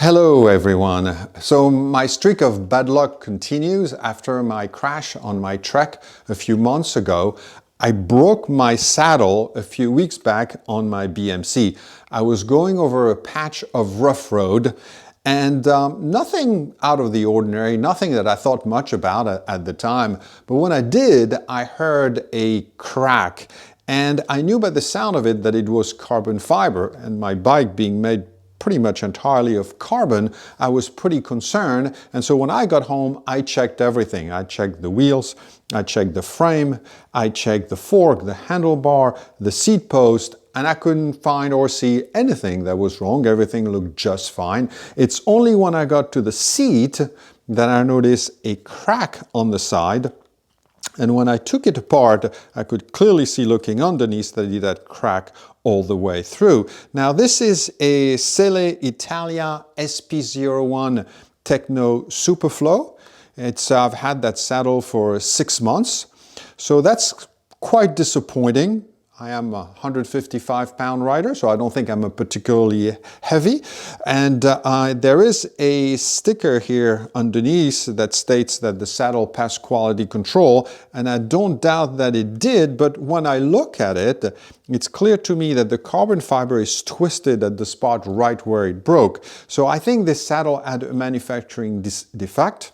Hello everyone. So my streak of bad luck continues after my crash on my trek a few months ago. I broke my saddle a few weeks back on my BMC. I was going over a patch of rough road and nothing out of the ordinary, nothing that I thought much about at the time. But when I did, I heard a crack and I knew by the sound of it that it was carbon fiber, and my bike being made pretty much entirely of carbon, I was pretty concerned. And so when I got home, I checked everything. I checked the wheels, I checked the frame, I checked the fork, the handlebar, the seat post, and I couldn't find or see anything that was wrong. Everything looked just fine. It's only when I got to the seat that I noticed a crack on the side. And when I took it apart, I could clearly see looking underneath that it had crack all the way through. Now this is a Selle Italia SP01 Tekno Superflow. I've had that saddle for 6 months, so that's quite disappointing. I am a 155-pound rider, so I don't think I'm a particularly heavy. And there is a sticker here underneath that states that the saddle passed quality control, and I don't doubt that it did, but when I look at it, it's clear to me that the carbon fiber is twisted at the spot right where it broke. So I think this saddle had a manufacturing defect,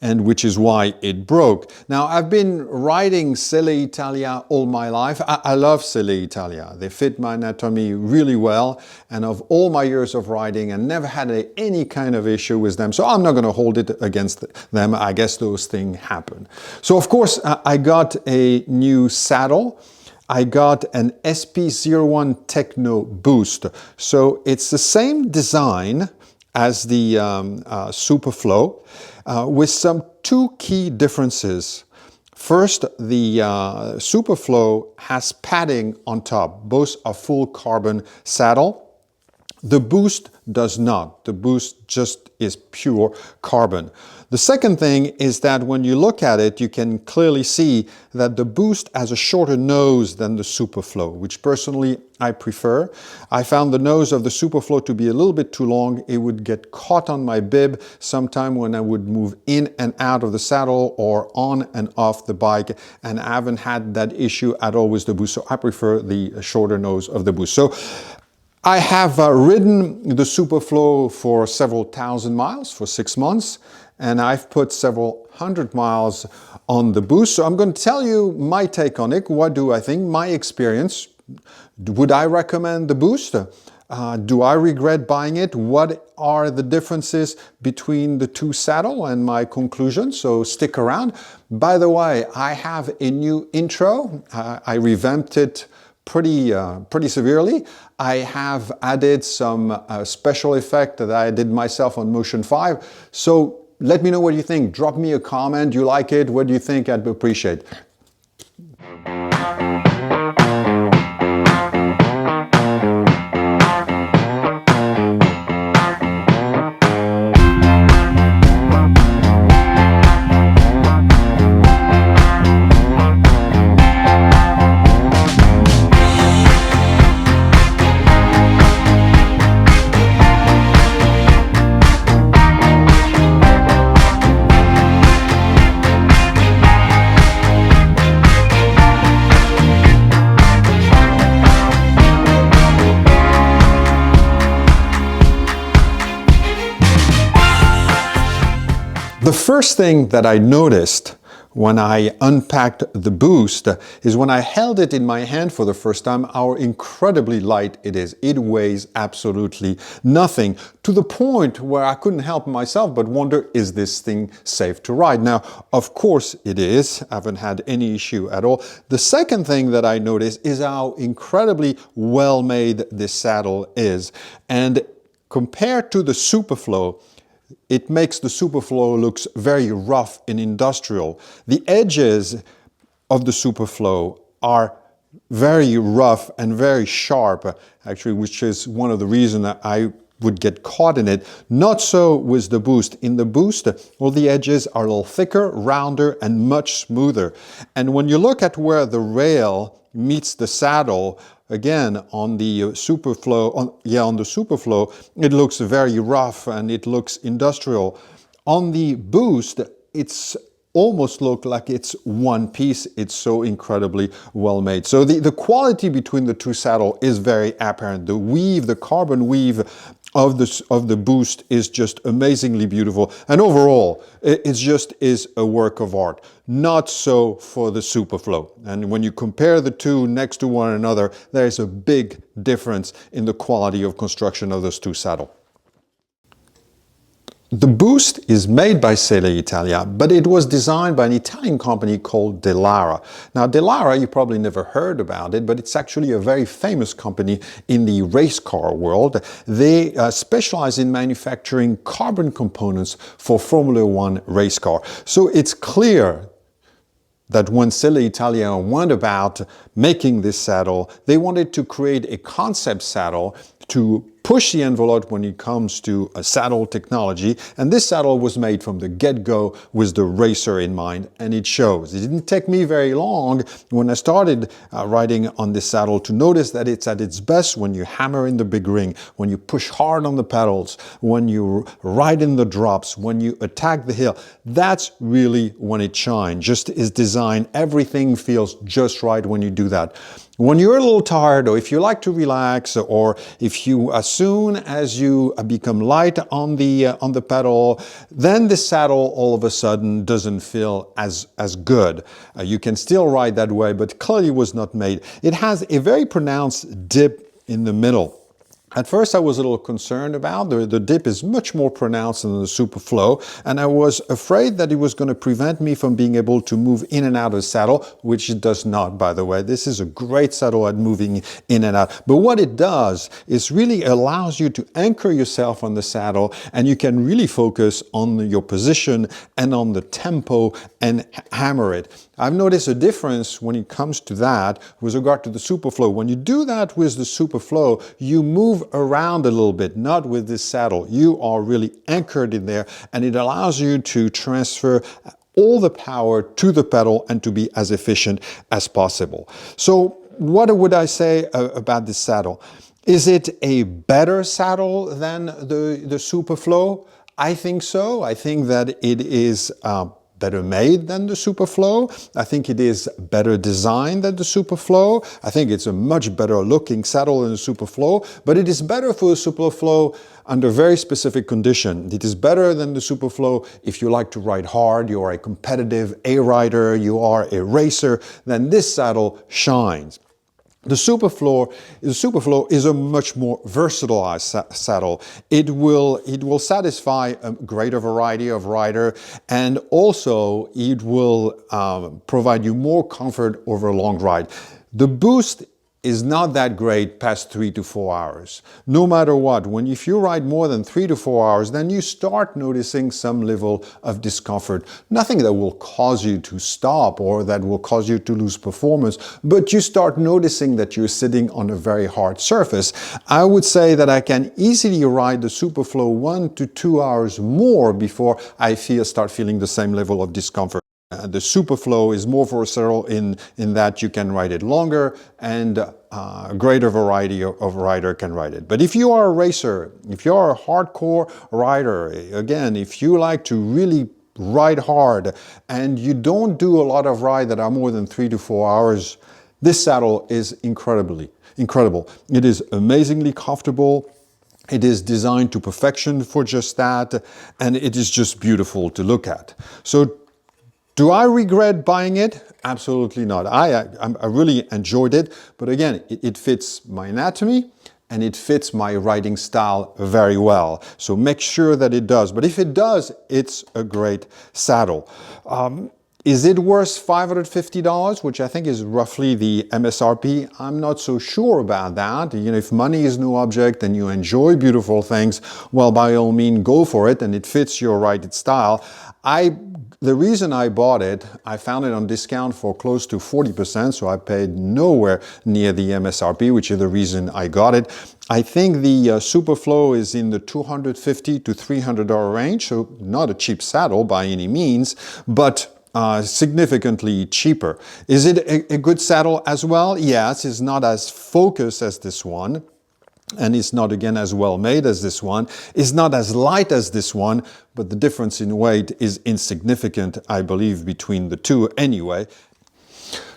and which is why it broke. Now, I've been riding Selle Italia all my life. I love Selle Italia. They fit my anatomy really well, and of all my years of riding, I never had any kind of issue with them, so I'm not going to hold it against them. I guess those things happen. So, of course, I got a new saddle. I got an SP01 Tekno Boost. So it's the same design as the Superflow, with some two key differences. First, the Superflow has padding on top. Both are full carbon saddle. The Boost does not. The Boost just is pure carbon. The second thing is that when you look at it, you can clearly see that the Boost has a shorter nose than the Superflow, which personally I prefer. I found the nose of the Superflow to be a little bit too long. It would get caught on my bib sometime when I would move in and out of the saddle or on and off the bike, and I haven't had that issue at all with the Boost, so I prefer the shorter nose of the Boost. So I have ridden the Superflow for several thousand miles for 6 months, and I've put several hundred miles on the Boost. So I'm going to tell you my take on it. What do I think? My experience. Would I recommend the Boost? Do I regret buying it? What are the differences between the two saddles, and my conclusion? So stick around. By the way, I have a new intro. I revamped it pretty severely. I have added some special effect that I did myself on Motion 5. So let me know what you think. Drop me a comment. Do you like it? What do you think? I'd appreciate. The first thing that I noticed when I unpacked the Boost is when I held it in my hand for the first time, how incredibly light it is. It weighs absolutely nothing, to the point where I couldn't help myself but wonder, is this thing safe to ride? Now, of course it is. I haven't had any issue at all. The second thing that I noticed is how incredibly well made this saddle is. And compared to the Superflow, it makes the Superflow looks very rough and industrial. The edges of the Superflow are very rough and very sharp, actually, which is one of the reasons that I would get caught in it. Not so with the Boost. In the Boost, all the edges are a little thicker, rounder, and much smoother. And when you look at where the rail meets the saddle, again, on the Superflow, on the Superflow, it looks very rough and it looks industrial. On the Boost, it's almost look like it's one piece. It's so incredibly well made. So the quality between the two saddles is very apparent. The weave, the carbon weave of the Boost is just amazingly beautiful. And overall, it just is a work of art. Not so for the Superflow. And when you compare the two next to one another, there is a big difference in the quality of construction of those two saddles. The Boost is made by Selle Italia, but it was designed by an Italian company called Dallara. Now, Dallara, you probably never heard about it, but it's actually a very famous company in the race car world. They specialize in manufacturing carbon components for Formula One race car. So it's clear that when Selle Italia went about making this saddle, they wanted to create a concept saddle to push the envelope when it comes to a saddle technology. And this saddle was made from the get-go with the racer in mind, and it shows. It didn't take me very long when I started riding on this saddle to notice that it's at its best when you hammer in the big ring, when you push hard on the pedals, when you ride in the drops, when you attack the hill. That's really when it shines. Just its design, everything feels just right when you do that. When you're a little tired, or if you like to relax, or if you, as soon as you become light on the pedal, then the saddle all of a sudden doesn't feel as good. You can still ride that way, but clearly was not made. It has a very pronounced dip in the middle. At first I was a little concerned about the dip is much more pronounced than the Superflow, and I was afraid that it was going to prevent me from being able to move in and out of the saddle, which it does not, by the way. This is a great saddle at moving in and out. But what it does is really allows you to anchor yourself on the saddle, and you can really focus on your position and on the tempo and hammer it. I've noticed a difference when it comes to that with regard to the Superflow. When you do that with the Superflow, you move around a little bit, not with this saddle. You are really anchored in there, and it allows you to transfer all the power to the pedal and to be as efficient as possible. So what would I say about this saddle? Is it a better saddle than the Superflow? I think so. I think that it is better made than the Superflow. I think it is better designed than the Superflow. I think it's a much better looking saddle than the Superflow, but it is better for the Superflow under very specific conditions. It is better than the Superflow if you like to ride hard, you are a competitive A-rider, you are a racer, then this saddle shines. The Superflow is a much more versatile saddle. It will satisfy a greater variety of rider, and also it will provide you more comfort over a long ride. The Boost is not that great past 3 to 4 hours. No matter what, if you ride more than 3 to 4 hours, then you start noticing some level of discomfort. Nothing that will cause you to stop or that will cause you to lose performance, but you start noticing that you're sitting on a very hard surface. I would say that I can easily ride the Superflow 1 to 2 hours more before I start feeling the same level of discomfort. The Superflow is more versatile in that you can ride it longer, and a greater variety of rider can ride it. But if you are a racer, if you are a hardcore rider, again, if you like to really ride hard and you don't do a lot of rides that are more than 3 to 4 hours, this saddle is incredible. It is amazingly comfortable. It is designed to perfection for just that, and it is just beautiful to look at. So, do I regret buying it? Absolutely not. I really enjoyed it, but again, it fits my anatomy and it fits my riding style very well. So make sure that it does. But if it does, it's a great saddle. Is it worth $550, which I think is roughly the MSRP? I'm not so sure about that. If money is no object and you enjoy beautiful things, well, by all means, go for it, and it fits your riding style. The reason I bought it, I found it on discount for close to 40%, so I paid nowhere near the MSRP, which is the reason I got it. I think the Superflow is in the $250 to $300 range, so not a cheap saddle by any means, but significantly cheaper. Is it a good saddle as well? Yes, it's not as focused as this one. And it's not, again, as well made as this one. It's not as light as this one, but the difference in weight is insignificant, I believe, between the two anyway.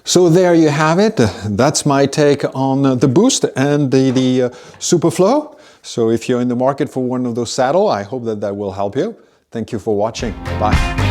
So there you have it. That's my take on the Boost and the Superflow. So if you're in the market for one of those saddles, I hope that will help you. Thank you for watching. Bye.